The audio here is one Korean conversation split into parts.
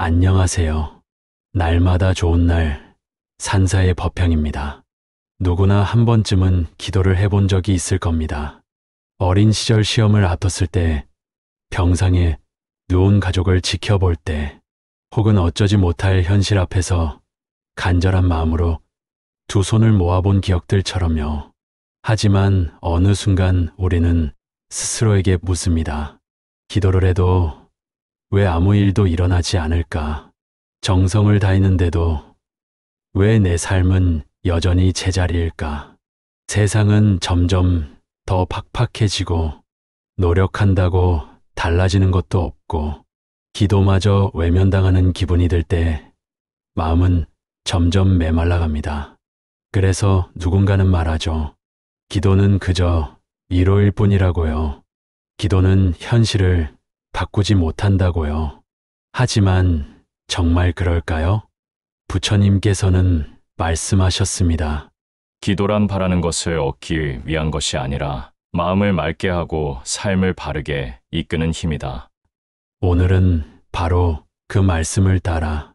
안녕하세요. 날마다 좋은 날, 산사의 법향입니다. 누구나 한 번쯤은 기도를 해본 적이 있을 겁니다. 어린 시절 시험을 앞뒀을 때, 병상에 누운 가족을 지켜볼 때, 혹은 어쩌지 못할 현실 앞에서 간절한 마음으로 두 손을 모아본 기억들처럼요. 하지만 어느 순간 우리는 스스로에게 묻습니다. 기도를 해도 왜 아무 일도 일어나지 않을까? 정성을 다했는데도 왜 내 삶은 여전히 제자리일까? 세상은 점점 더 팍팍해지고 노력한다고 달라지는 것도 없고 기도마저 외면당하는 기분이 들 때 마음은 점점 메말라갑니다. 그래서 누군가는 말하죠. 기도는 그저 위로일 뿐이라고요. 기도는 현실을 바꾸지 못한다고요. 하지만 정말 그럴까요? 부처님께서는 말씀하셨습니다. 기도란 바라는 것을 얻기 위한 것이 아니라 마음을 맑게 하고 삶을 바르게 이끄는 힘이다. 오늘은 바로 그 말씀을 따라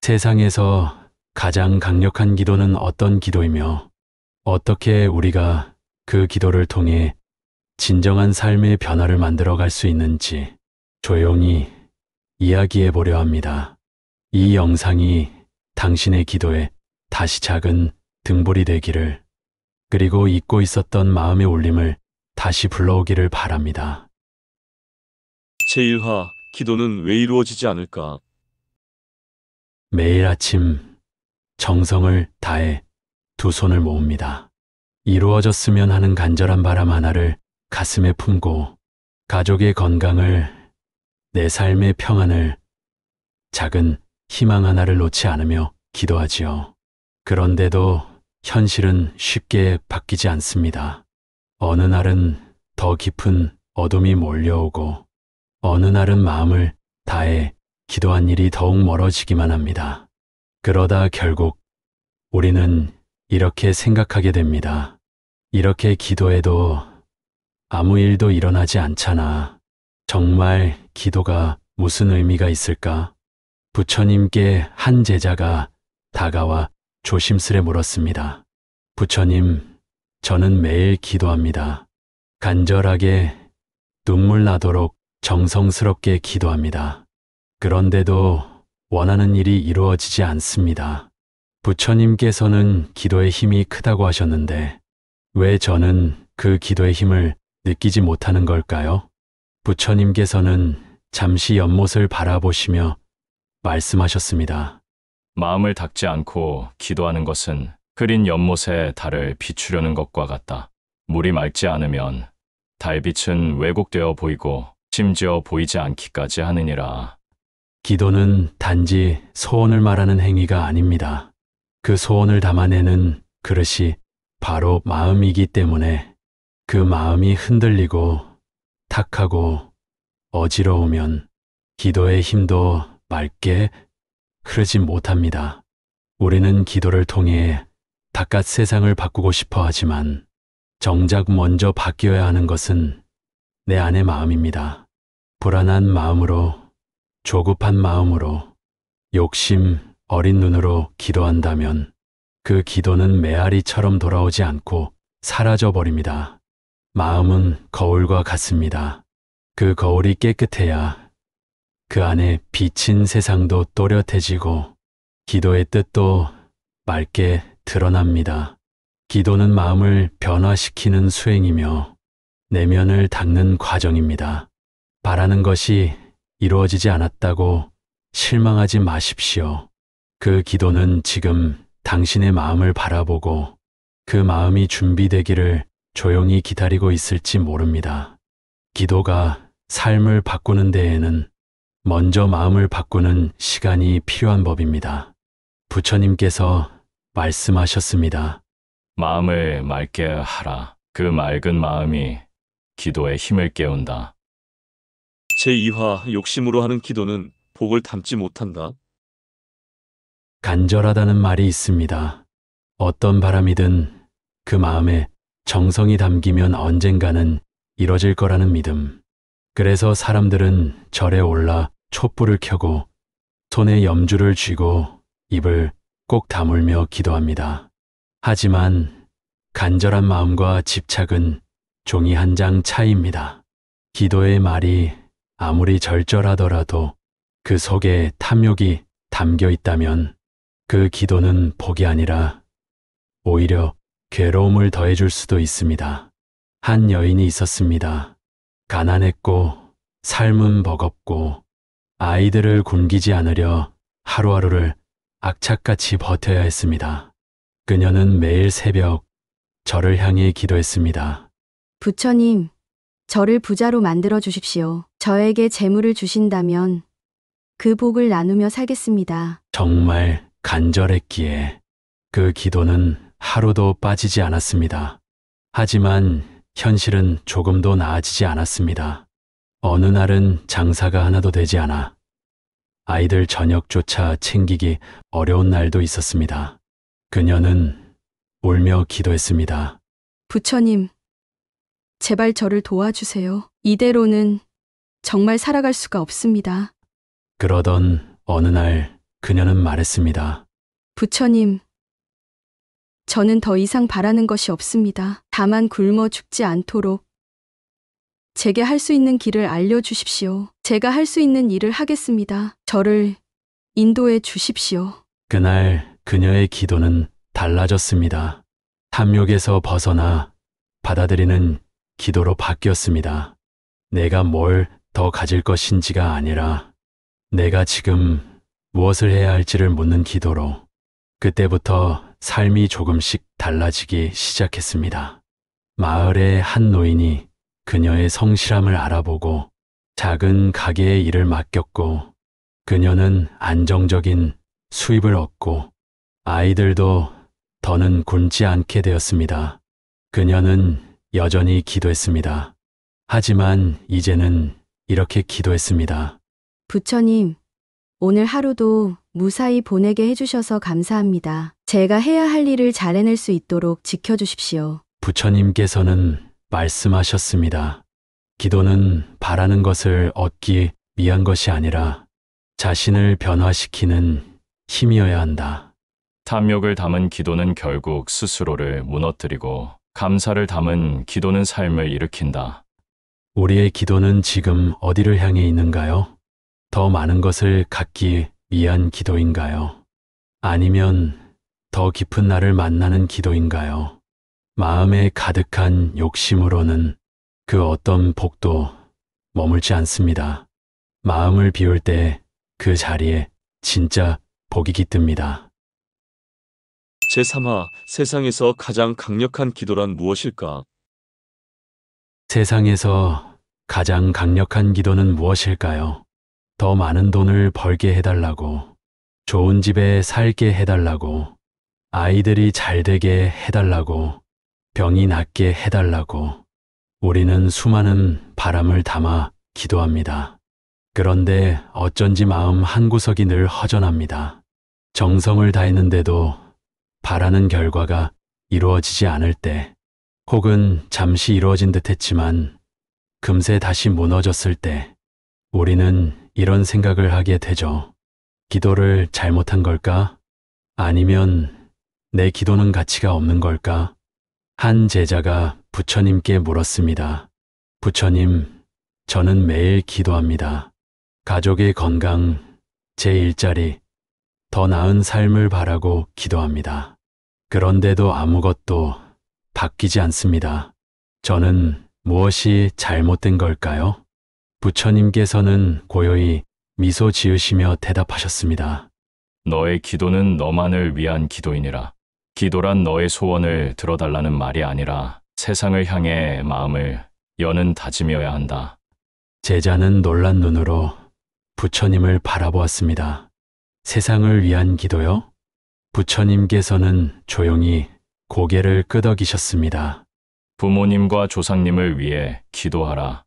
세상에서 가장 강력한 기도는 어떤 기도이며 어떻게 우리가 그 기도를 통해 진정한 삶의 변화를 만들어 갈 수 있는지 조용히 이야기해 보려 합니다. 이 영상이 당신의 기도에 다시 작은 등불이 되기를, 그리고 잊고 있었던 마음의 울림을 다시 불러오기를 바랍니다. 제1화 기도는 왜 이루어지지 않을까? 매일 아침 정성을 다해 두 손을 모읍니다. 이루어졌으면 하는 간절한 바람 하나를 가슴에 품고 가족의 건강을, 내 삶의 평안을, 작은 희망 하나를 놓지 않으며 기도하지요. 그런데도 현실은 쉽게 바뀌지 않습니다. 어느 날은 더 깊은 어둠이 몰려오고 어느 날은 마음을 다해 기도한 일이 더욱 멀어지기만 합니다. 그러다 결국 우리는 이렇게 생각하게 됩니다. 이렇게 기도해도 아무 일도 일어나지 않잖아. 정말 기도가 무슨 의미가 있을까? 부처님께 한 제자가 다가와 조심스레 물었습니다. 부처님, 저는 매일 기도합니다. 간절하게 눈물 나도록 정성스럽게 기도합니다. 그런데도 원하는 일이 이루어지지 않습니다. 부처님께서는 기도의 힘이 크다고 하셨는데 왜 저는 그 기도의 힘을 느끼지 못하는 걸까요? 부처님께서는 잠시 연못을 바라보시며 말씀하셨습니다. 마음을 닫지 않고 기도하는 것은 흐린 연못에 달을 비추려는 것과 같다. 물이 맑지 않으면 달빛은 왜곡되어 보이고 심지어 보이지 않기까지 하느니라. 기도는 단지 소원을 말하는 행위가 아닙니다. 그 소원을 담아내는 그릇이 바로 마음이기 때문에 그 마음이 흔들리고 탁하고 어지러우면 기도의 힘도 맑게 흐르지 못합니다. 우리는 기도를 통해 바깥 세상을 바꾸고 싶어 하지만 정작 먼저 바뀌어야 하는 것은 내 안의 마음입니다. 불안한 마음으로, 조급한 마음으로, 욕심 어린 눈으로 기도한다면 그 기도는 메아리처럼 돌아오지 않고 사라져 버립니다. 마음은 거울과 같습니다. 그 거울이 깨끗해야 그 안에 비친 세상도 또렷해지고 기도의 뜻도 맑게 드러납니다. 기도는 마음을 변화시키는 수행이며 내면을 닦는 과정입니다. 바라는 것이 이루어지지 않았다고 실망하지 마십시오. 그 기도는 지금 당신의 마음을 바라보고 그 마음이 준비되기를 조용히 기다리고 있을지 모릅니다. 기도가 삶을 바꾸는 데에는 먼저 마음을 바꾸는 시간이 필요한 법입니다. 부처님께서 말씀하셨습니다. 마음을 맑게 하라. 그 맑은 마음이 기도의 힘을 깨운다. 제2화 욕심으로 하는 기도는 복을 담지 못한다. 간절하다는 말이 있습니다. 어떤 바람이든 그 마음에 정성이 담기면 언젠가는 이뤄질 거라는 믿음. 그래서 사람들은 절에 올라 촛불을 켜고 손에 염주를 쥐고 입을 꼭 다물며 기도합니다. 하지만 간절한 마음과 집착은 종이 한 장 차이입니다. 기도의 말이 아무리 절절하더라도 그 속에 탐욕이 담겨 있다면 그 기도는 복이 아니라 오히려 괴로움을 더해줄 수도 있습니다. 한 여인이 있었습니다. 가난했고 삶은 버겁고 아이들을 굶기지 않으려 하루하루를 악착같이 버텨야 했습니다. 그녀는 매일 새벽 저를 향해 기도했습니다. 부처님, 저를 부자로 만들어 주십시오. 저에게 재물을 주신다면 그 복을 나누며 살겠습니다. 정말 간절했기에 그 기도는 하루도 빠지지 않았습니다. 하지만 현실은 조금도 나아지지 않았습니다. 어느 날은 장사가 하나도 되지 않아 아이들 저녁조차 챙기기 어려운 날도 있었습니다. 그녀는 울며 기도했습니다. 부처님, 제발 저를 도와주세요. 이대로는 정말 살아갈 수가 없습니다. 그러던 어느 날 그녀는 말했습니다. 부처님, 저는 더 이상 바라는 것이 없습니다. 다만 굶어 죽지 않도록 제게 할 수 있는 길을 알려주십시오. 제가 할 수 있는 일을 하겠습니다. 저를 인도해 주십시오. 그날 그녀의 기도는 달라졌습니다. 탐욕에서 벗어나 받아들이는 기도로 바뀌었습니다. 내가 뭘 더 가질 것인지가 아니라 내가 지금 무엇을 해야 할지를 묻는 기도로 그때부터 삶이 조금씩 달라지기 시작했습니다. 마을의 한 노인이 그녀의 성실함을 알아보고 작은 가게의 일을 맡겼고 그녀는 안정적인 수입을 얻고 아이들도 더는 굶지 않게 되었습니다. 그녀는 여전히 기도했습니다. 하지만 이제는 이렇게 기도했습니다. 부처님, 오늘 하루도 무사히 보내게 해주셔서 감사합니다. 제가 해야 할 일을 잘 해낼 수 있도록 지켜주십시오. 부처님께서는 말씀하셨습니다. 기도는 바라는 것을 얻기 위한 것이 아니라 자신을 변화시키는 힘이어야 한다. 탐욕을 담은 기도는 결국 스스로를 무너뜨리고 감사를 담은 기도는 삶을 일으킨다. 우리의 기도는 지금 어디를 향해 있는가요? 더 많은 것을 갖기 위한 기도인가요? 아니면 더 깊은 나를 만나는 기도인가요? 마음에 가득한 욕심으로는 그 어떤 복도 머물지 않습니다. 마음을 비울 때 그 자리에 진짜 복이 깃듭니다. 제3화 세상에서 가장 강력한 기도란 무엇일까? 세상에서 가장 강력한 기도는 무엇일까요? 더 많은 돈을 벌게 해달라고, 좋은 집에 살게 해달라고, 아이들이 잘 되게 해달라고, 병이 낫게 해달라고, 우리는 수많은 바람을 담아 기도합니다. 그런데 어쩐지 마음 한구석이 늘 허전합니다. 정성을 다했는데도 바라는 결과가 이루어지지 않을 때, 혹은 잠시 이루어진 듯 했지만 금세 다시 무너졌을 때, 우리는 이런 생각을 하게 되죠. 기도를 잘못한 걸까? 아니면 내 기도는 가치가 없는 걸까? 한 제자가 부처님께 물었습니다. 부처님, 저는 매일 기도합니다. 가족의 건강, 제 일자리, 더 나은 삶을 바라고 기도합니다. 그런데도 아무것도 바뀌지 않습니다. 저는 무엇이 잘못된 걸까요? 부처님께서는 고요히 미소 지으시며 대답하셨습니다. 너의 기도는 너만을 위한 기도이니라. 기도란 너의 소원을 들어달라는 말이 아니라 세상을 향해 마음을 여는 다짐이어야 한다. 제자는 놀란 눈으로 부처님을 바라보았습니다. 세상을 위한 기도요? 부처님께서는 조용히 고개를 끄덕이셨습니다. 부모님과 조상님을 위해 기도하라.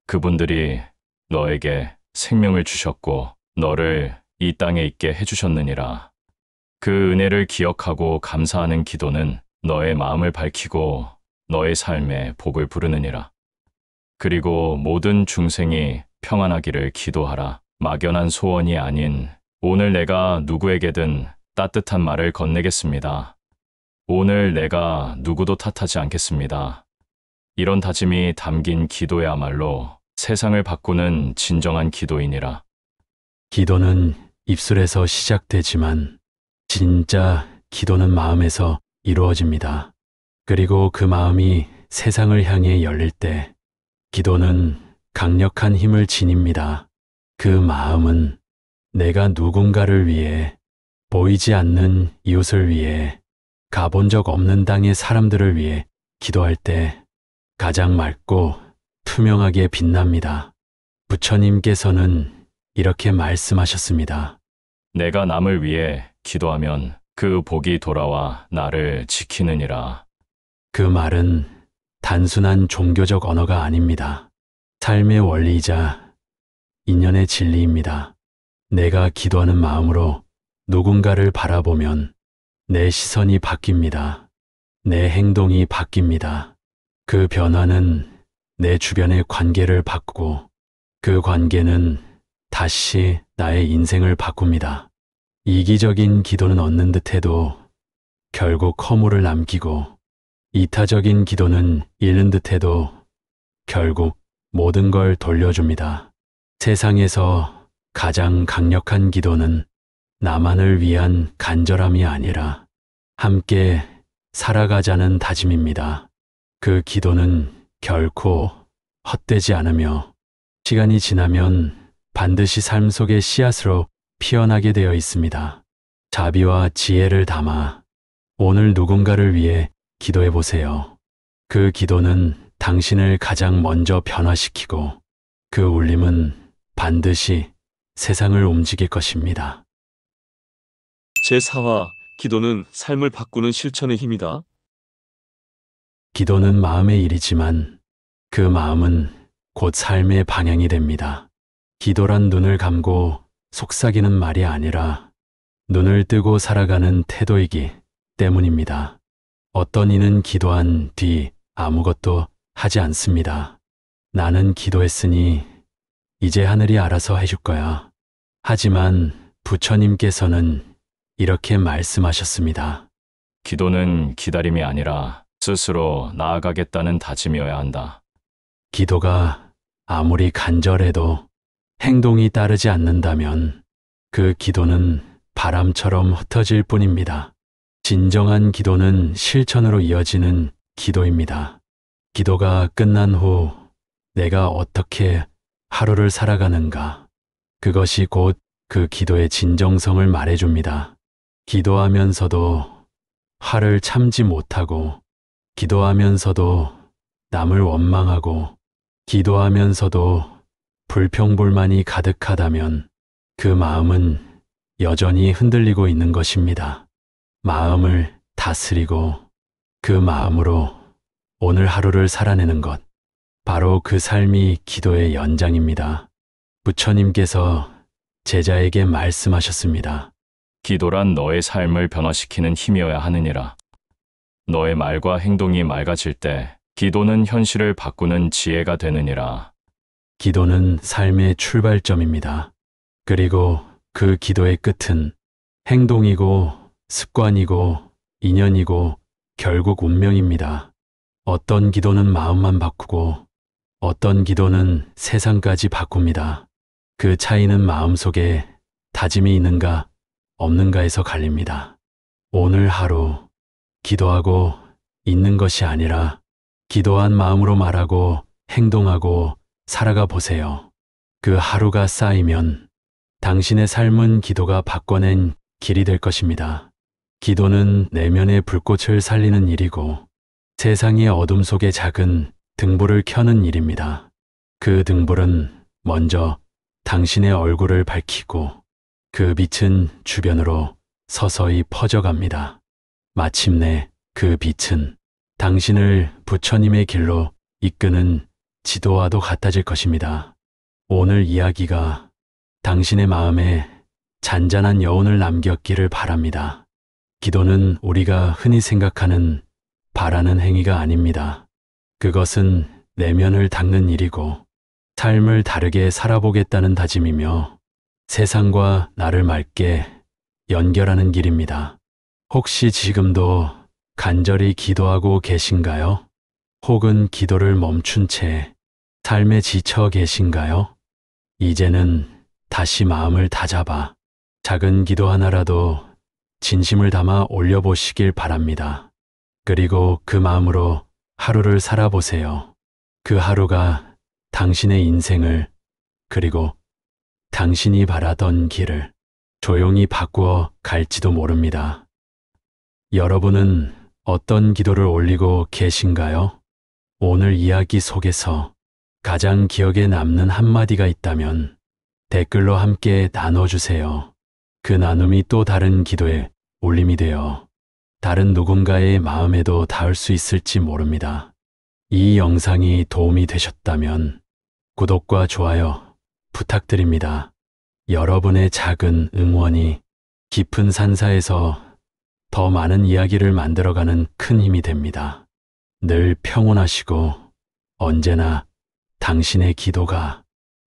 그분들이 너에게 생명을 주셨고 너를 이 땅에 있게 해주셨느니라. 그 은혜를 기억하고 감사하는 기도는 너의 마음을 밝히고 너의 삶에 복을 부르느니라. 그리고 모든 중생이 평안하기를 기도하라. 막연한 소원이 아닌 오늘 내가 누구에게든 따뜻한 말을 건네겠습니다. 오늘 내가 누구도 탓하지 않겠습니다. 이런 다짐이 담긴 기도야말로 세상을 바꾸는 진정한 기도이니라. 기도는 입술에서 시작되지만 진짜 기도는 마음에서 이루어집니다. 그리고 그 마음이 세상을 향해 열릴 때 기도는 강력한 힘을 지닙니다. 그 마음은 내가 누군가를 위해, 보이지 않는 이웃을 위해, 가본 적 없는 땅의 사람들을 위해 기도할 때 가장 맑고 투명하게 빛납니다. 부처님께서는 이렇게 말씀하셨습니다. 내가 남을 위해 기도하면 그 복이 돌아와 나를 지키느니라. 그 말은 단순한 종교적 언어가 아닙니다. 삶의 원리이자 인연의 진리입니다. 내가 기도하는 마음으로 누군가를 바라보면 내 시선이 바뀝니다. 내 행동이 바뀝니다. 그 변화는 내 주변의 관계를 바꾸고 그 관계는 다시 나의 인생을 바꿉니다. 이기적인 기도는 얻는 듯해도 결국 허물을 남기고 이타적인 기도는 잃는 듯해도 결국 모든 걸 돌려줍니다. 세상에서 가장 강력한 기도는 나만을 위한 간절함이 아니라 함께 살아가자는 다짐입니다. 그 기도는 결코 헛되지 않으며 시간이 지나면 반드시 삶 속의 씨앗으로 피어나게 되어 있습니다. 자비와 지혜를 담아 오늘 누군가를 위해 기도해 보세요. 그 기도는 당신을 가장 먼저 변화시키고 그 울림은 반드시 세상을 움직일 것입니다. 제4화 기도는 삶을 바꾸는 실천의 힘이다. 기도는 마음의 일이지만 그 마음은 곧 삶의 방향이 됩니다. 기도란 눈을 감고 속삭이는 말이 아니라 눈을 뜨고 살아가는 태도이기 때문입니다. 어떤 이는 기도한 뒤 아무것도 하지 않습니다. 나는 기도했으니 이제 하늘이 알아서 해줄 거야. 하지만 부처님께서는 이렇게 말씀하셨습니다. 기도는 기다림이 아니라 스스로 나아가겠다는 다짐이어야 한다. 기도가 아무리 간절해도 행동이 따르지 않는다면 그 기도는 바람처럼 흩어질 뿐입니다. 진정한 기도는 실천으로 이어지는 기도입니다. 기도가 끝난 후 내가 어떻게 하루를 살아가는가, 그것이 곧 그 기도의 진정성을 말해줍니다. 기도하면서도 화를 참지 못하고, 기도하면서도 남을 원망하고, 기도하면서도 불평불만이 가득하다면 그 마음은 여전히 흔들리고 있는 것입니다. 마음을 다스리고 그 마음으로 오늘 하루를 살아내는 것, 바로 그 삶이 기도의 연장입니다. 부처님께서 제자에게 말씀하셨습니다. 기도란 너의 삶을 변화시키는 힘이어야 하느니라. 너의 말과 행동이 맑아질 때 기도는 현실을 바꾸는 지혜가 되느니라. 기도는 삶의 출발점입니다. 그리고 그 기도의 끝은 행동이고 습관이고 인연이고 결국 운명입니다. 어떤 기도는 마음만 바꾸고 어떤 기도는 세상까지 바꿉니다. 그 차이는 마음속에 다짐이 있는가 없는가에서 갈립니다. 오늘 하루 기도하고 있는 것이 아니라 기도한 마음으로 말하고 행동하고 살아가 보세요. 그 하루가 쌓이면 당신의 삶은 기도가 바꿔낸 길이 될 것입니다. 기도는 내면의 불꽃을 살리는 일이고 세상의 어둠 속에 작은 등불을 켜는 일입니다. 그 등불은 먼저 당신의 얼굴을 밝히고 그 빛은 주변으로 서서히 퍼져갑니다. 마침내 그 빛은 당신을 부처님의 길로 이끄는 지도와도 같아질 것입니다. 오늘 이야기가 당신의 마음에 잔잔한 여운을 남겼기를 바랍니다. 기도는 우리가 흔히 생각하는 바라는 행위가 아닙니다. 그것은 내면을 닦는 일이고 삶을 다르게 살아보겠다는 다짐이며 세상과 나를 맑게 연결하는 길입니다. 혹시 지금도 간절히 기도하고 계신가요? 혹은 기도를 멈춘 채 삶에 지쳐 계신가요? 이제는 다시 마음을 다잡아 작은 기도 하나라도 진심을 담아 올려보시길 바랍니다. 그리고 그 마음으로 하루를 살아보세요. 그 하루가 당신의 인생을, 그리고 당신이 바라던 길을 조용히 바꾸어 갈지도 모릅니다. 여러분은 어떤 기도를 올리고 계신가요? 오늘 이야기 속에서 가장 기억에 남는 한마디가 있다면 댓글로 함께 나눠주세요. 그 나눔이 또 다른 기도의 울림이 되어 다른 누군가의 마음에도 닿을 수 있을지 모릅니다. 이 영상이 도움이 되셨다면 구독과 좋아요 부탁드립니다. 여러분의 작은 응원이 깊은 산사에서 더 많은 이야기를 만들어가는 큰 힘이 됩니다. 늘 평온하시고 언제나 당신의 기도가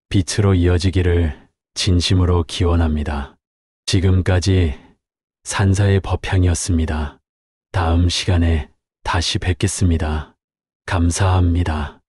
빛으로 이어지기를 진심으로 기원합니다. 지금까지 산사의 법향이었습니다. 다음 시간에 다시 뵙겠습니다. 감사합니다.